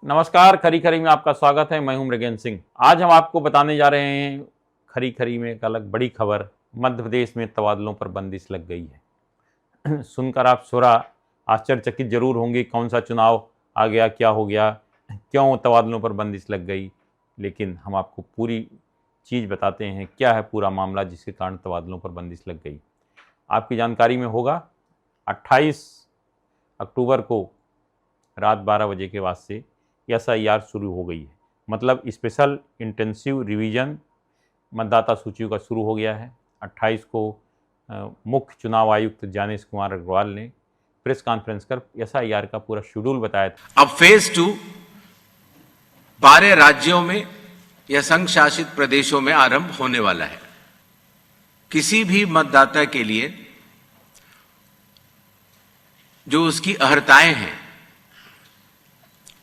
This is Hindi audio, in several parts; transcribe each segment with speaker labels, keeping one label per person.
Speaker 1: नमस्कार, खरी खरी में आपका स्वागत है। मैं हूं मृगेंद्र सिंह। आज हम आपको बताने जा रहे हैं खरी खरी में एक अलग बड़ी खबर। मध्य प्रदेश में तबादलों पर बंदिश लग गई है। सुनकर आप थोड़ा आश्चर्यचकित जरूर होंगे, कौन सा चुनाव आ गया, क्या हो गया, क्यों तबादलों पर बंदिश लग गई। लेकिन हम आपको पूरी चीज़ बताते हैं, क्या है पूरा मामला जिसके कारण तबादलों पर बंदिश लग गई। आपकी जानकारी में होगा 28 अक्टूबर को रात 12 बजे के बाद से SIR शुरू हो गई है। मतलब स्पेशल इंटेंसिव रिवीजन मतदाता सूचियों का शुरू हो गया है। 28 को मुख्य चुनाव आयुक्त ज्ञानेश कुमार अग्रवाल ने प्रेस कॉन्फ्रेंस कर SIR का पूरा शेड्यूल बताया था।
Speaker 2: अब फेज 2 12 राज्यों में या संघ शासित प्रदेशों में आरंभ होने वाला है। किसी भी मतदाता के लिए जो उसकी अहर्ताएं हैं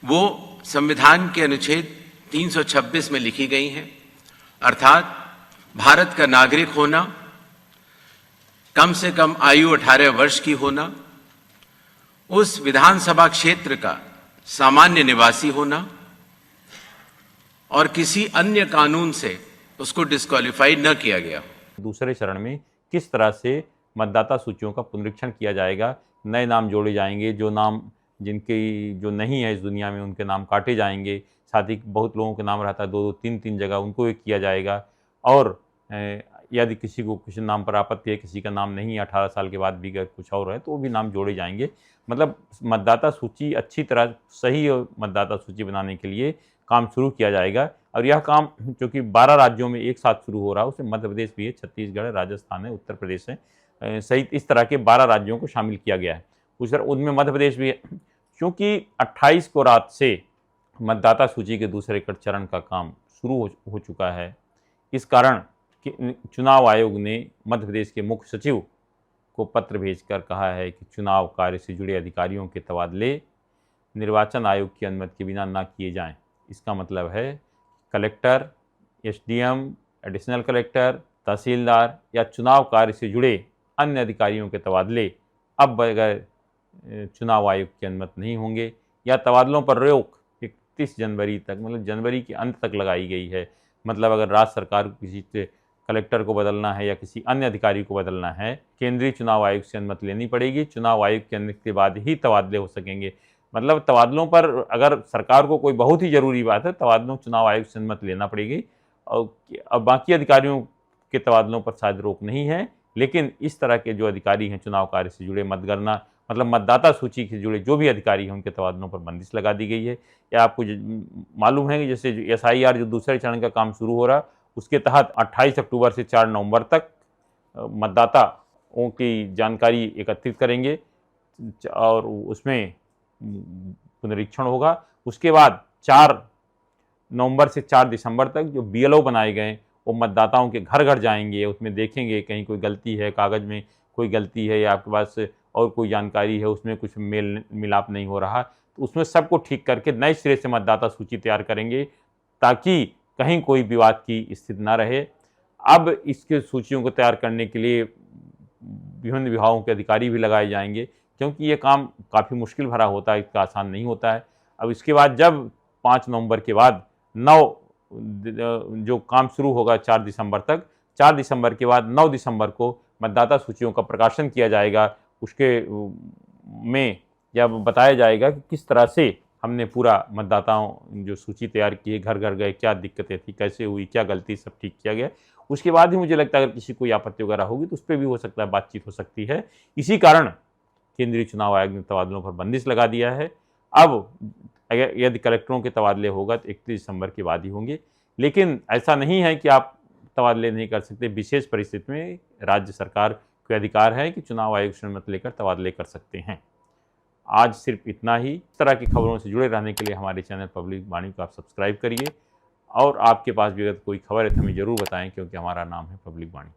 Speaker 2: वो संविधान के अनुच्छेद 326 में लिखी गई हैं, अर्थात भारत का नागरिक होना, कम से कम आयु 18 वर्ष की होना, उस विधानसभा क्षेत्र का सामान्य निवासी होना और किसी अन्य कानून से उसको डिस्क्वालीफाई न किया गया।
Speaker 1: दूसरे चरण में किस तरह से मतदाता सूचियों का पुनरीक्षण किया जाएगा, नए नाम जोड़े जाएंगे, जो नाम जिनकी जो नहीं है इस दुनिया में उनके नाम काटे जाएंगे। साथ ही बहुत लोगों के नाम रहता है 2-2, 3-3 जगह, उनको भी किया जाएगा। और यदि किसी को किसी नाम पर आपत्ति है, किसी का नाम नहीं है, 18 साल के बाद भी अगर कुछ और है तो वो भी नाम जोड़े जाएंगे। मतलब मतदाता सूची अच्छी तरह सही मतदाता सूची बनाने के लिए काम शुरू किया जाएगा। और यह काम चूँकि 12 राज्यों में एक साथ शुरू हो रहा है, उसमें मध्य प्रदेश भी है, छत्तीसगढ़ है, राजस्थान है, उत्तर प्रदेश है, सहित इस तरह के 12 राज्यों को शामिल किया गया है। उनमें मध्य प्रदेश भी है। क्योंकि 28 को रात से मतदाता सूची के दूसरे चरण का काम शुरू हो चुका है, इस कारण चुनाव आयोग ने मध्य प्रदेश के मुख्य सचिव को पत्र भेजकर कहा है कि चुनाव कार्य से जुड़े अधिकारियों के तबादले निर्वाचन आयोग की अनुमति के बिना न किए जाएं। इसका मतलब है कलेक्टर, SDM, एडिशनल कलेक्टर, तहसीलदार या चुनाव कार्य से जुड़े अन्य अधिकारियों के तबादले अब बगैर चुनाव आयोग की अनुमति नहीं होंगे, या तबादलों पर रोक 31 जनवरी तक, मतलब जनवरी के अंत तक लगाई गई है। मतलब अगर राज्य सरकार को किसी कलेक्टर को बदलना है या किसी अन्य अधिकारी को बदलना है, केंद्रीय चुनाव आयोग से अनुमति लेनी पड़ेगी। चुनाव आयोग की अनुमति के बाद ही तबादले हो सकेंगे। मतलब तबादलों पर अगर सरकार को कोई बहुत ही ज़रूरी बात है, तबादलों चुनाव आयोग से अनुमति लेना पड़ेगी। और बाकी अधिकारियों के तबादलों पर शायद रोक नहीं है, लेकिन इस तरह के जो अधिकारी हैं चुनाव कार्य से जुड़े, मतगणना मतलब मतदाता सूची से जुड़े जो भी अधिकारी हैं उनके तबादलों पर बंदिश लगा दी गई है। या आपको मालूम है कि जैसे SIR जो दूसरे चरण का काम शुरू हो रहा, उसके तहत 28 अक्टूबर से 4 नवंबर तक मतदाताओं की जानकारी एकत्रित करेंगे और उसमें पुनरीक्षण होगा। उसके बाद 4 नवंबर से 4 दिसंबर तक जो BLO बनाए गए वो मतदाताओं के घर घर जाएंगे, उसमें देखेंगे कहीं कोई गलती है, कागज़ में कोई गलती है या आपके पास और कोई जानकारी है उसमें कुछ मेल मिलाप नहीं हो रहा, तो उसमें सबको ठीक करके नए सिरे से मतदाता सूची तैयार करेंगे ताकि कहीं कोई विवाद की स्थिति ना रहे। अब इसके सूचियों को तैयार करने के लिए विभिन्न विभागों के अधिकारी भी लगाए जाएंगे, क्योंकि ये काम काफ़ी मुश्किल भरा होता है, इतना आसान नहीं होता है। अब इसके बाद जब 5 नवंबर के बाद 9 जो काम शुरू होगा 4 दिसंबर तक, 4 दिसंबर के बाद 9 दिसंबर को मतदाता सूचियों का प्रकाशन किया जाएगा। उसके में जब बताया जाएगा कि किस तरह से हमने पूरा मतदाताओं जो सूची तैयार की है, घर घर गए, क्या दिक्कतें थी, कैसे हुई, क्या गलती, सब ठीक किया गया। उसके बाद ही मुझे लगता है अगर किसी कोई आपत्ति वगैरह होगी तो उस पर भी हो सकता है बातचीत हो सकती है। इसी कारण केंद्रीय चुनाव आयोग ने तबादलों पर बंदिश लगा दिया है। अब अगर यदि कलेक्टरों के तबादले होगा तो 31 दिसंबर के बाद ही होंगे, लेकिन ऐसा नहीं है कि आप तबादले नहीं कर सकते। विशेष परिस्थिति में राज्य सरकार को अधिकार है कि चुनाव आयोग से अनुमति लेकर तबादले कर सकते हैं। आज सिर्फ इतना ही। इस तरह की खबरों से जुड़े रहने के लिए हमारे चैनल पब्लिक वाणी को आप सब्सक्राइब करिए, और आपके पास भी अगर कोई खबर है तो हमें ज़रूर बताएं, क्योंकि हमारा नाम है पब्लिक वाणी।